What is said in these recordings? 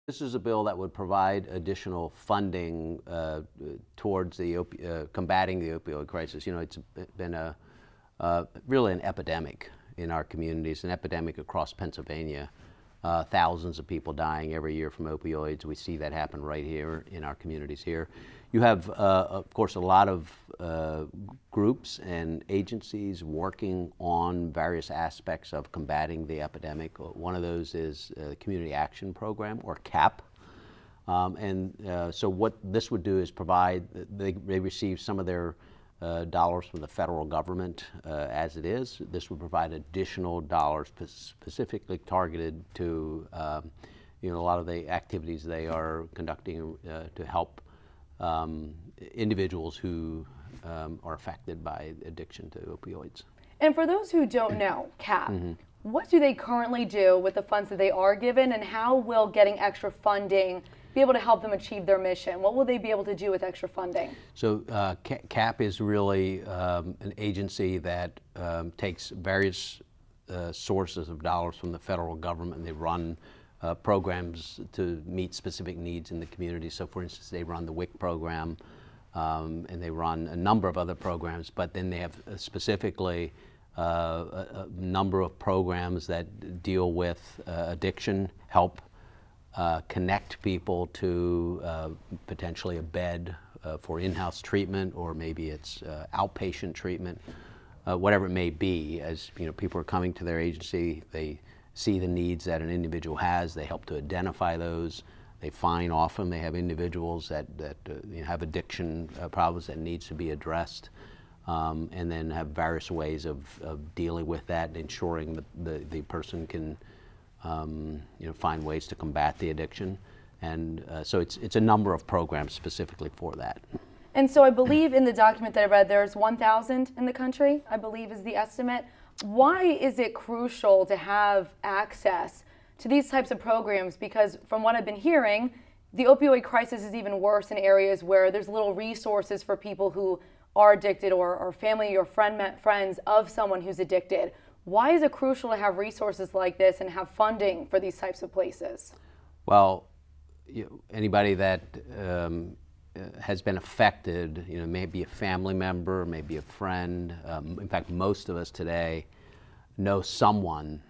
This is a bill that would provide additional funding towards the combating the opioid crisis. You know, it's been really an epidemic in our communities, an epidemic across Pennsylvania. Thousands of people dying every year from opioids. We see that happen right here in our communities here. You have, of course, a lot of groups and agencies working on various aspects of combating the epidemic. One of those is the Community Action Program, or CAP. So what this would do is provide, they receive some of their dollars from the federal government as it is. This would provide additional dollars specifically targeted to a lot of the activities they are conducting to help individuals who are affected by addiction to opioids. And for those who don't know, CAP, what do they currently do with the funds that they are given, and how will getting extra funding be able to help them achieve their mission? What will they be able to do with extra funding? So CAP is really an agency that takes various sources of dollars from the federal government, and they run programs to meet specific needs in the community. So for instance, they run the WIC program, and they run a number of other programs, but then they have specifically a number of programs that deal with addiction, help connect people to potentially a bed for in-house treatment, or maybe it's outpatient treatment, whatever it may be. As people are coming to their agency, they see the needs that an individual has. They help to identify those. They find often they have individuals that have addiction problems that needs to be addressed, and then have various ways of dealing with that and ensuring the person can find ways to combat the addiction. And so it's a number of programs specifically for that. And so I believe in the document that I read, there's 1,000 in the country, I believe is the estimate. Why is it crucial to have access to these types of programs? Because from what I've been hearing, the opioid crisis is even worse in areas where there's little resources for people who are addicted, or family or friends of someone who's addicted. Why is it crucial to have resources like this and have funding for these types of places? Well, anybody that has been affected, maybe a family member, maybe a friend. In fact, most of us today know someone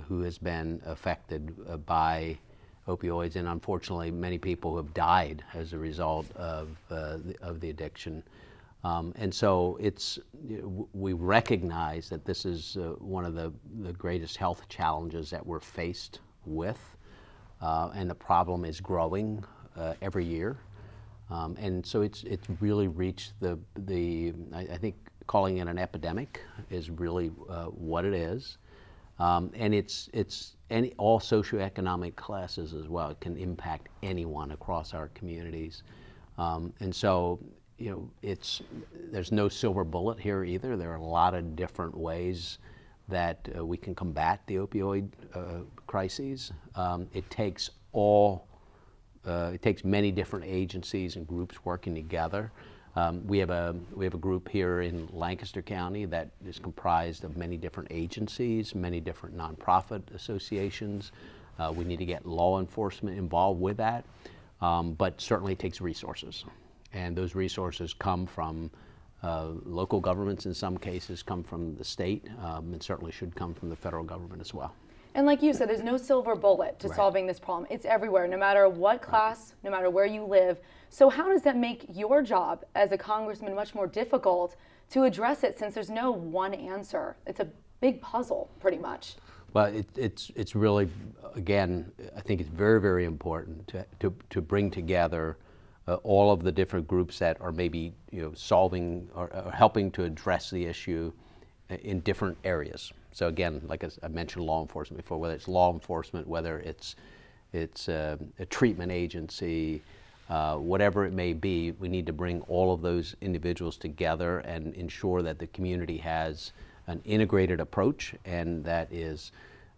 who has been affected by opioids, and unfortunately, many people who have died as a result of the addiction. And so we recognize that this is one of the greatest health challenges that we're faced with, and the problem is growing every year. And so it's really reached I think calling it an epidemic is really what it is. And it's all socioeconomic classes as well. It can impact anyone across our communities. And so there's no silver bullet here either. There are a lot of different ways that we can combat the opioid crises. It takes many different agencies and groups working together. We have a group here in Lancaster County that is comprised of many different agencies, many different nonprofit associations. We need to get law enforcement involved with that, but certainly it takes resources. And those resources come from local governments, in some cases come from the state, and certainly should come from the federal government as well. And like you said, there's no silver bullet to solving this problem. It's everywhere, no matter what class, no matter where you live. So how does that make your job as a congressman much more difficult to address it, since there's no one answer? It's a big puzzle, pretty much. Well, it's really, again, I think it's very, very important to bring together all of the different groups that are maybe solving or helping to address the issue in different areas. So again, like I mentioned law enforcement before, whether it's law enforcement, whether it's a treatment agency, whatever it may be, we need to bring all of those individuals together and ensure that the community has an integrated approach, and that is,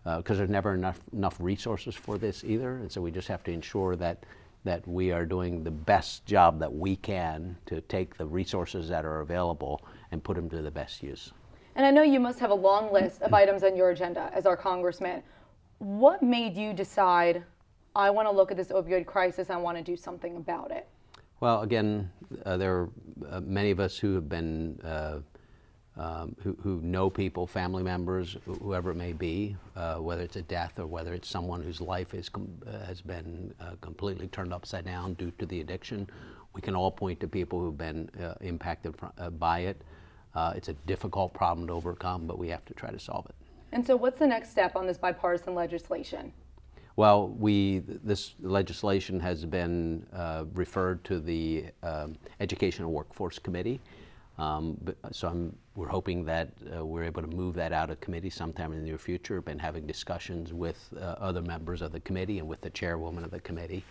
because there's never enough resources for this either, and so we just have to ensure that we are doing the best job that we can to take the resources that are available and put them to the best use. And I know you must have a long list of items on your agenda as our congressman. What made you decide I want to look at this opioid crisis, I want to do something about it? Well, again, there are many of us who have been, who know people, family members, whoever it may be, whether it's a death or whether it's someone whose life has been completely turned upside down due to the addiction. We can all point to people who've been impacted by it. It's a difficult problem to overcome, but we have to try to solve it. And so what's the next step on this bipartisan legislation? Well, this legislation has been referred to the Education and Workforce Committee. So we're hoping that we're able to move that out of committee sometime in the near future. Been having discussions with other members of the committee and with the chairwoman of the committee.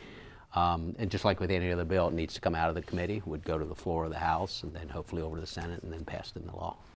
And just like with any other bill, it needs to come out of the committee, would go to the floor of the House, and then hopefully over to the Senate, and then passed into law.